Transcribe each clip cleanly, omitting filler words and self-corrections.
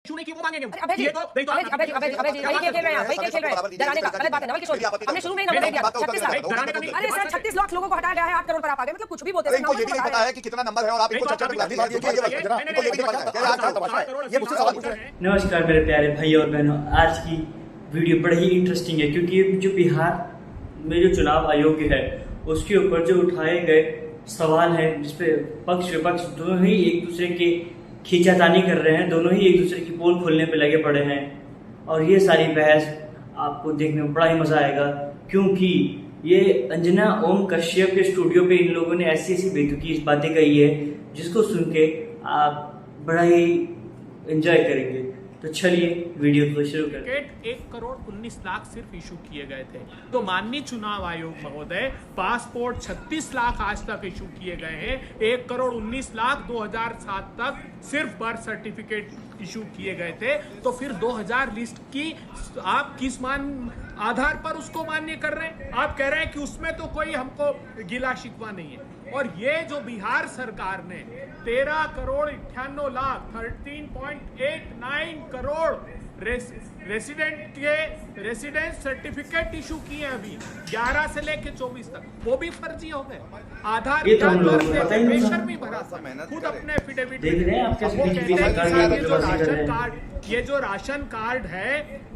Issue नहीं कि वो मांगेंगे। अभय जी, ये तो नहीं तो अभय जी, वही क्या खेल रहे हैं आप? वही क्या खेल रहे हैं? डराने का गलत बात है ना, वही किशोर जी। हमने शुरू में ही नंबर दे दिया 36 लाख। अरे सर 36 लाख लोगों को हटाया गया है, 8 करोड़ पर आप आ गए, मतलब कुछ भी बोलते हैं। इनको ये भी नहीं पता है कि कितना नंबर है और आप इनको चर्चा में दिखा दिए कि ये जरा इनको ये भी नहीं पता है यार तमाशा है। ये मुझसे सवाल पूछ रहे हैं। नमस्कार मेरे प्यारे भाई और बहनों, आज की वीडियो बड़ी ही इंटरेस्टिंग है क्योंकि जो बिहार में जो चुनाव आयोग है उसके ऊपर जो उठाए गए सवाल हैं जिसपे पक्ष विपक्ष दोनों ही एक दूसरे के खींचातानी कर रहे हैं, दोनों ही एक दूसरे की पोल खोलने पे लगे पड़े हैं और ये सारी बहस आपको देखने में बड़ा ही मजा आएगा क्योंकि ये अंजना ओम कश्यप के स्टूडियो पे इन लोगों ने ऐसी ऐसी बेतुकी बातें कही है जिसको सुन के आप बड़ा ही एंजॉय करेंगे। तो चलिए वीडियो को शुरू करें। 1 करोड़ 19 लाख सिर्फ इशू किए गए थे। तो माननीय चुनाव आयोग महोदय, पासपोर्ट 36 लाख आज तक इशू किए गए हैं। 1 करोड़ 19 लाख 2007 तक सिर्फ बर्थ सर्टिफिकेट इशू किए गए थे। तो फिर 2000 लिस्ट की आप किस आधार पर उसको मान्य कर रहे हैं? आप कह रहे हैं कि उसमें तो कोई हमको गिला शिकवा नहीं है। और ये जो बिहार सरकार ने 13 crore 98 lakh 13.89 crore residence certificate issue किए हैं अभी 11 से लेके 24 तक, वो भी फर्जी हो गए। आधार बेशर्मी भरा खुद अपने एफिडेविट ये जो राशन कार्ड है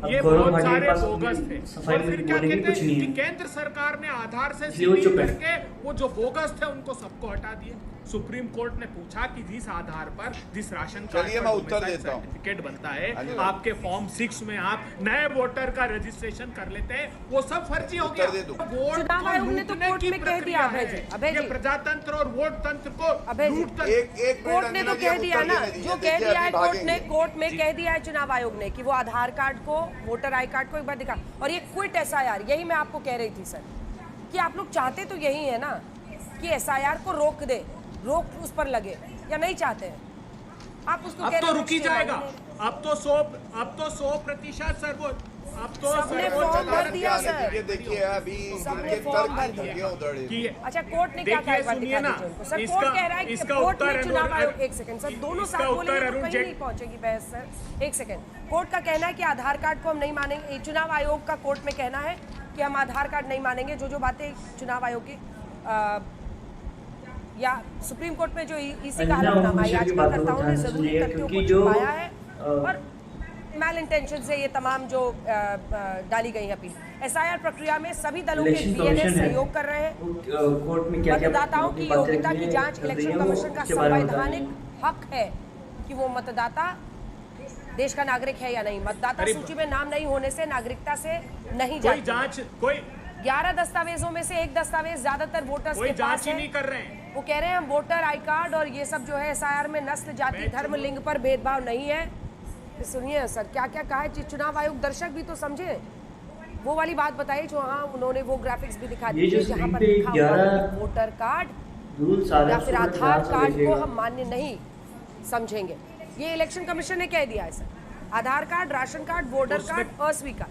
ये बहुत सारे बोगस थे। और फिर क्या कहते हैं कि केंद्र सरकार ने आधार से सीलिंग करके वो जो बोगस थे उनको सबको हटा दिए। सुप्रीम कोर्ट ने पूछा कि जिस आधार पर जिस राशन कार्ड पर सर्टिफिकेट बनता है, आपके फॉर्म 6 में आप नए वोटर का रजिस्ट्रेशन कर लेते हैं, वो सब फर्जी हो गया। चुनाव आयोग ने तो कोर्ट में कह दिया अभय जी, प्रजातंत्र और वोट तंत्र को कोर्ट ने तो कह दिया ना, जो कह दिया है कोर्ट में कह दिया है चुनाव आयोग ने कि वो आधार कार्ड को, वोटर आई कार्ड को एक बार दिखा। और ये क्विट एसआईआर, यही मैं आपको कह रही थी सर कि आप लोग चाहते तो यही है ना कि एसआईआर को रोक दे, रोक उस पर लगे, या नहीं चाहते हैं आप उसको? अब तो रुकी जाएगा, अब तो 100% सर, अब तो सबने फॉर्म भर दिया सर। ये देखिए अभी सबने फॉर्म भर दिया। अच्छा कोर्ट ने क्या कहा? सुनिए ना, सर कोर्ट कह रहा है कि कोर्ट ने चुनाव आयोग, एक सेकंड सर, दोनों साथ बोलेंगे तो कहीं नहीं पहुंचेगी बहस सर। एक सेकंड, कोर्ट का कहना है कि आधार कार्ड को हम नहीं मानेंगे। चुनाव आयोग का कोर्ट में कहना है कि हम आधार कार्ड नहीं मानेंगे। जो बातें चुनाव आयोग की या सुप्रीम कोर्ट में जो इसी का हलफनामा याचिकाकर्ताओं ने जरूरी तथ्यों को छुपाया है और मैल इंटेंशन से ये तमाम जो डाली गई अपील। एसआईआर प्रक्रिया में सभी दलों के बीएनएस सहयोग कर रहे हैं। मतदाताओं की योग्यता की जांच इलेक्शन कमीशन का संवैधानिक हक है कि वो मतदाता देश का नागरिक है या नहीं। मतदाता सूची में नाम नहीं होने से नागरिकता से नहीं जांच। कोई 11 दस्तावेजों में से एक दस्तावेज ज्यादातर वोटर्स के पास है। नहीं कर रहे हैं। वो कह रहे हैं हम वोटर आई कार्ड और ये सब जो है एसआईआर में नस्ल, जाति, धर्म, लिंग पर भेदभाव नहीं है। सुनिए सर क्या क्या कहा है चुनाव आयोग, दर्शक भी तो समझे। वो वाली बात बताइए जो हाँ उन्होंने वो ग्राफिक्स भी दिखा दिए जहाँ पर लिखा हुआ है वोटर कार्ड या फिर आधार कार्ड को हम मान्य नहीं समझेंगे। ये इलेक्शन कमीशन ने कह दिया है sir. Aadhaar card, ration card, voter card अस्वीकार।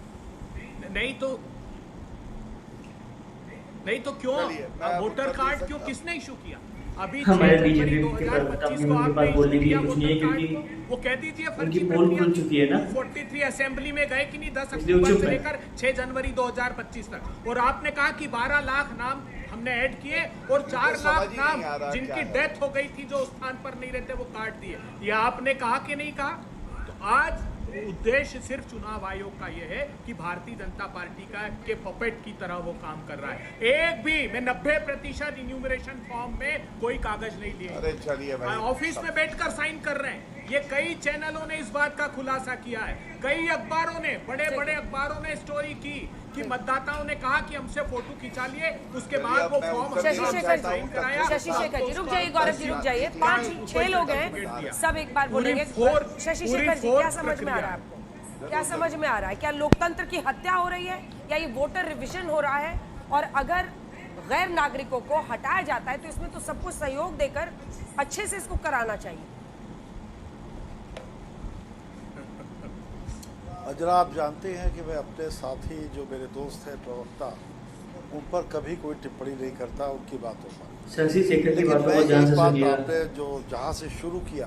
नहीं तो क्यों वोटर कार्ड क्यों किसने इशू किया? अभी हमारे बीजेपी के बात बोलने की कुछ नहीं है क्योंकि वो कह दीजिए उनकी पोल खुल चुकी है ना। 43 असेंबली में गए कि नहीं 10 अक्टूबर से लेकर 6 जनवरी 2025 तक। और आपने कहा कि 12 लाख नाम हमने ऐड किए और 4 लाख नाम जिनकी डेथ हो गई थी जो स्थान पर नहीं रहते वो काट दिए। ये आपने कहा कि नहीं कहा? तो आज उद्देश्य सिर्फ चुनाव आयोग का यह है कि भारतीय जनता पार्टी का के पपेट की तरह वो काम कर रहा है। एक भी मैं 90% इन्यूमरेशन फॉर्म में कोई कागज नहीं लिए। अरे चलिए भाई, ऑफिस में बैठकर साइन कर रहे हैं। ये कई चैनलों ने इस बात का खुलासा किया है, कई अखबारों ने, बड़े बड़े अखबारों ने स्टोरी की कि मतदाताओं ने कहा कि हमसे फोटो खिंचा लिए, उसके बाद वो फॉर्म साइन कराया। शशि शेखर जी रुक जाइए, गौरव जी रुक जाइए, 5-6 लोग हैं, सब एक बार बोलेंगे। शशि शेखर जी क्या समझ में आ रहा है आपको? क्या समझ में आ रहा है? क्या लोकतंत्र की हत्या हो रही है या ये वोटर रिविजन हो रहा है? और अगर गैर नागरिकों को हटाया जाता है तो इसमें तो सबको सहयोग देकर अच्छे से इसको कराना चाहिए। अजरा आप जानते हैं कि मैं अपने साथी जो मेरे दोस्त हैं प्रवक्ता, उन पर कभी कोई टिप्पणी नहीं करता उनकी बातों पर। शशि शेखर की बातों को ध्यान से सुनिए। आपने जो जहाँ से शुरू किया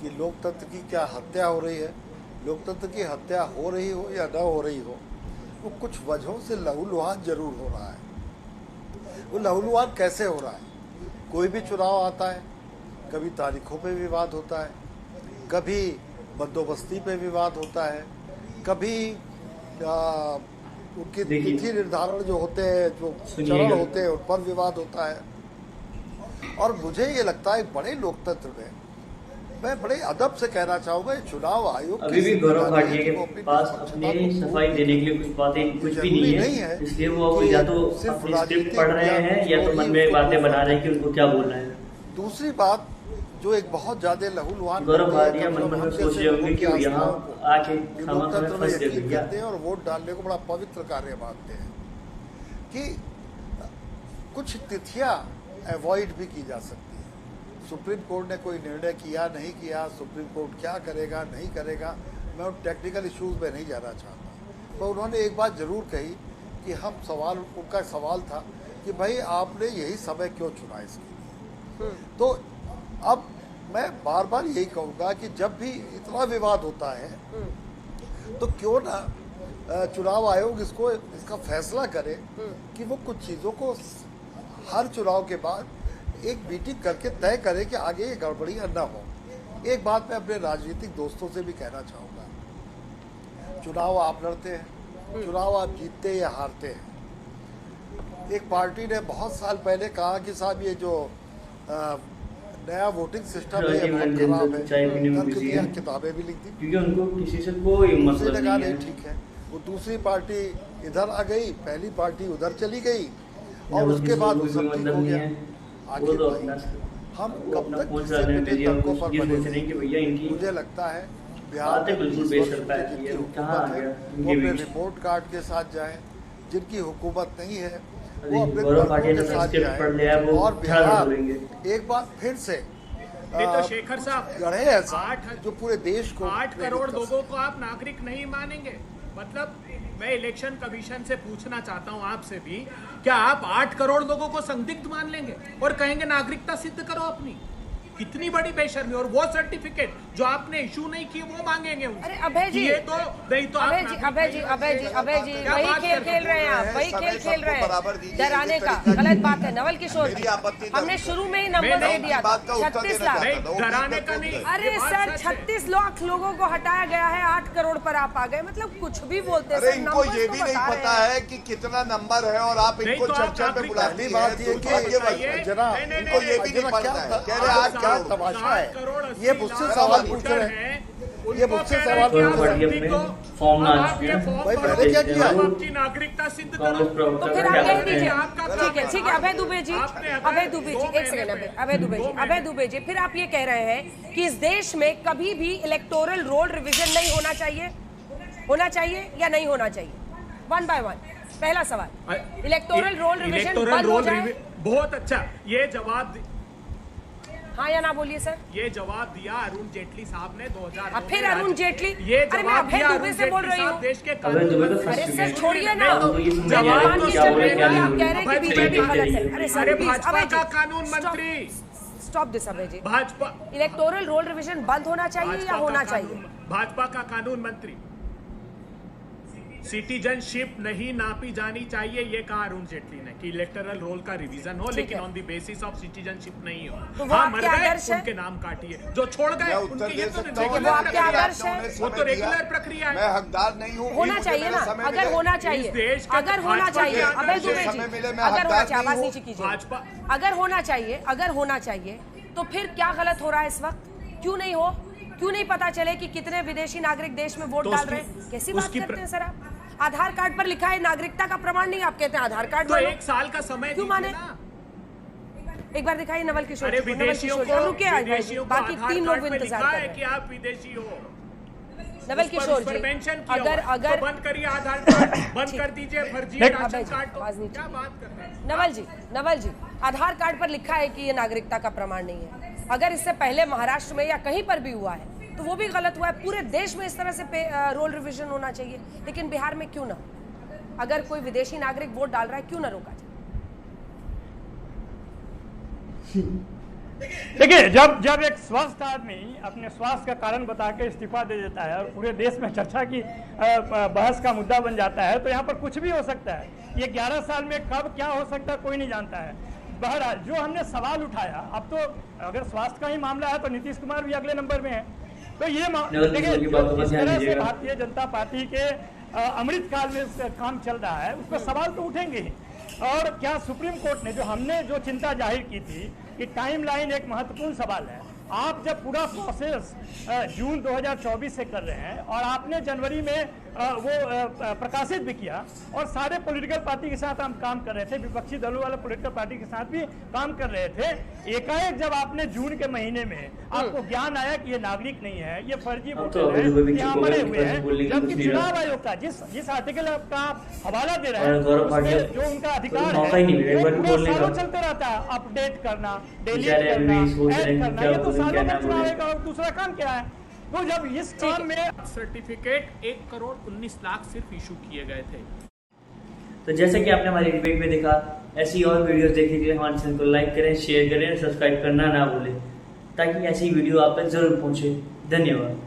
कि लोकतंत्र की क्या हत्या हो रही है, लोकतंत्र की हत्या हो रही हो या न हो रही हो, वो कुछ वजहों से लहूलुहान जरूर हो रहा है। वो लहूलुहान कैसे हो रहा है? कोई भी चुनाव आता है, कभी तारीखों पे विवाद होता है, कभी बंदोबस्ती पे विवाद होता है, कभी उनकी तिथि निर्धारण जो होते हैं, जो चरण होते हैं, उन पर विवाद होता है। और मुझे ये लगता है बड़े लोकतंत्र में, मैं बड़े अदब से कहना चाहूंगा, चुनाव आयोग अभी भी गौरव भाटिया के पास अपने सफाई देने के लिए कुछ भी नहीं है, इसलिए वो या तो अपनी स्क्रिप्ट पढ़ रहे हैं या तो मन में बातें बना रहे हैं कि उनको क्या बोलना है। दूसरी बात जो एक बहुत ज्यादा लहूलुहान, गौरव भाटिया मन में सोच रहे होंगे कि यहाँ आके लोकतंत्र में यकीन करते हैं और वोट डालने को बड़ा पवित्र कार्य मानते हैं कि कुछ तिथियां अवॉइड भी की जा सकती है। सुप्रीम कोर्ट ने कोई निर्णय किया नहीं किया, सुप्रीम कोर्ट क्या करेगा नहीं करेगा, मैं उन टेक्निकल इश्यूज में नहीं जाना चाहता। तो उन्होंने एक बात जरूर कही कि हम सवाल, उनका सवाल था कि भाई आपने यही समय क्यों चुना इसके लिए। तो अब मैं बार बार यही कहूँगा कि जब भी इतना विवाद होता है तो क्यों ना चुनाव आयोग इसका फैसला करे कि वो कुछ चीज़ों को हर चुनाव के बाद एक मीटिंग करके तय करे कि आगे ये गड़बड़ियाँ न हो। एक बात मैं अपने राजनीतिक दोस्तों से भी कहना चाहूँगा, चुनाव आप लड़ते हैं, चुनाव आप जीतते या हारते हैं। एक पार्टी ने बहुत साल पहले कहा कि साहब ये जो नया वोटिंग सिस्टम है ये बहुत खराब है, किताबें भी लिख दी क्योंकि उनको किसी से कोई मतलब नहीं है। ठीक है, वो दूसरी पार्टी इधर आ गई, पहली पार्टी उधर चली गई और उसके बाद वो सब ठीक हो गया। आखिर हम कब तक मुझे लगता है बिहार में वो अपने रिपोर्ट कार्ड के साथ जाए, जिनकी हुकूमत नहीं है वो अपने के साथ जाए और बिहार एक बार फिर से तो शेखर साहब गढ़े ऐसा जो पूरे देश को 8 करोड़ लोगों को आप नागरिक नहीं मानेंगे। मतलब मैं इलेक्शन कमीशन से पूछना चाहता हूं आपसे भी, क्या आप 8 करोड़ लोगों को संदिग्ध मान लेंगे और कहेंगे नागरिकता सिद्ध करो अपनी? कितनी बड़ी बेशर्मी। और वो सर्टिफिकेट जो आपने इशू नहीं किए वो मांगेंगे। अरे अभय जी, ये तो नहीं तो अभय जी वही खेल खेल रहे हैं आप, वही खेल खेल रहे हैं डराने का। गलत बात है। नवल किशोर जी, हमने शुरू में ही नंबर दे दिया था 36 लाख। डराने का नहीं। अरे सर 36 लाख लोगों को हटाया गया है, 8 करोड़ पर आप आ गए। मतलब कुछ भी बोलते हैं। इनको ये भी नहीं पता है कि कितना नंबर है और आप इनको चर्चा पे बुलाती है। बात ये कि जना इनको ये भी नहीं पता है। कह रहे आज क्या तमाशा है, ये मुझसे सवाल पूछ रहे हैं, ये मुझसे सवाल पूछ रहे हैं। फॉर्म ना भाई मैंने क्या किया? आपकी नागरिकता सिद्ध करो। तो फिर आप कह दीजिए। ठीक है अभय दुबे जी, एक सेकंड अभय दुबे जी, फिर आप ये कह रहे हैं कि इस देश में कभी भी इलेक्टोरल रोल रिवीजन नहीं होना चाहिए या नहीं होना चाहिए? 1 by 1 पहला सवाल, इलेक्टोरल रोल रिवीजन बंद हो जाए। बहुत अच्छा, ये जवाब हाँ या ना बोलिए सर। ये जवाब दिया अरुण जेटली साहब ने 2000। फिर अरुण जेटली, ये अरे मैं अभय दुबे से बोल रही हूँ। देश के अरे सर छोड़िए ना, आप कह रहे हैं कि बीजेपी गलत है। अरे सर भाजपा का कानून मंत्री, stop this Abhay ji. Bhajpa electoral roll revision बंद होना चाहिए या होना चाहिए? भाजपा का कानून मंत्री, सिटीजनशिप नहीं नापी जानी चाहिए, ये कहा अरुण जेटली ने कि इलेक्टोरल रोल का रिवीजन हो, लेकिन on the basis of citizenship नहीं हो। तो वो आपके आदर्श है? उनके नाम काटिए, जो छोड़ गए उनके, ये तो वो आपके आदर्श है? वो तो रेगुलर प्रक्रिया है। मैं हकदार नहीं हूँ। होना चाहिए ना, अगर होना चाहिए, अगर होना चाहिए अभय दुबे जी, अगर होना चाहिए, आवाज नीचे कीजिए। भाजपा अगर होना चाहिए तो फिर क्या गलत हो रहा है इस वक्त? क्यों नहीं हो? क्यों नहीं पता चले कि कितने विदेशी नागरिक देश में वोट डाल रहे हैं? कैसी बात करते हैं सर आप? आधार कार्ड पर लिखा है नागरिकता का प्रमाण नहीं, आप कहते हैं आधार कार्ड तो 1 साल का समय क्यों माने? एक बार दिखाइए नवल किशोर। अरे विदेशियों को बाकी 3 लोग इंतजार कर रहे हैं कि आप विदेशी हो। नवल किशोर जी, अगर बंद करिए आधार कार्ड, बंद कर दीजिए फर्जी राशन कार्ड। क्या बात कर रहे हैं नवल जी, आधार कार्ड पर लिखा है कि ये नागरिकता का प्रमाण नहीं है। अगर इससे पहले महाराष्ट्र में या कहीं पर भी हुआ है तो वो भी गलत हुआ है। पूरे देश में इस तरह से रोल रिवीजन होना चाहिए, लेकिन बिहार में क्यों ना? अगर कोई विदेशी नागरिक वोट डाल रहा है क्यों ना रोका जाए? देखिए, जब एक स्वस्थ आदमी अपने स्वास्थ्य का कारण बता के इस्तीफा दे देता है और पूरे देश में चर्चा की बहस का मुद्दा बन जाता है, तो यहाँ पर कुछ भी हो सकता है। ये 11 साल में कब क्या हो सकता है कोई नहीं जानता है। बहरहाल जो हमने सवाल उठाया, अब तो अगर स्वास्थ्य का ही मामला है तो नीतीश कुमार भी अगले नंबर में है। तो ये देखिए, जिस तरह से भारतीय जनता पार्टी के अमृत काल में काम चल रहा है, उस पर सवाल तो उठेंगे ही। और क्या सुप्रीम कोर्ट ने हमने जो चिंता जाहिर की थी कि टाइमलाइन एक महत्वपूर्ण सवाल है। आप जब पूरा प्रोसेस जून 2024 से कर रहे हैं और आपने जनवरी में वो प्रकाशित भी किया और सारे पॉलिटिकल पार्टी के साथ हम काम कर रहे थे, विपक्षी दलों वाले पॉलिटिकल पार्टी के साथ भी काम कर रहे थे। एकाएक जब आपने जून के महीने में आपको ज्ञान आया कि ये नागरिक नहीं है, ये फर्जी वोटर है, यहाँ मरे हुए हैं, जबकि चुनाव आयोग का जिस आर्टिकल का हवाला दे रहे हैं, जो उनका अधिकार है, वो पूरे सालों चलते रहता है, अपडेट करना, डिलीट करना, ऐड करना, ये तो सालों में चुनाव आयोग का दूसरा काम क्या है। तो जब इस काम में सर्टिफिकेट 1,19,00,000 सिर्फ इशू किए गए थे। तो जैसे कि आपने हमारी डिबेट में देखा, ऐसी और वीडियोस देखने के लिए हमारे चैनल को लाइक करें, शेयर करें, सब्सक्राइब करना ना भूलें, ताकि ऐसी वीडियो आप तक जरूर पहुंचे। धन्यवाद।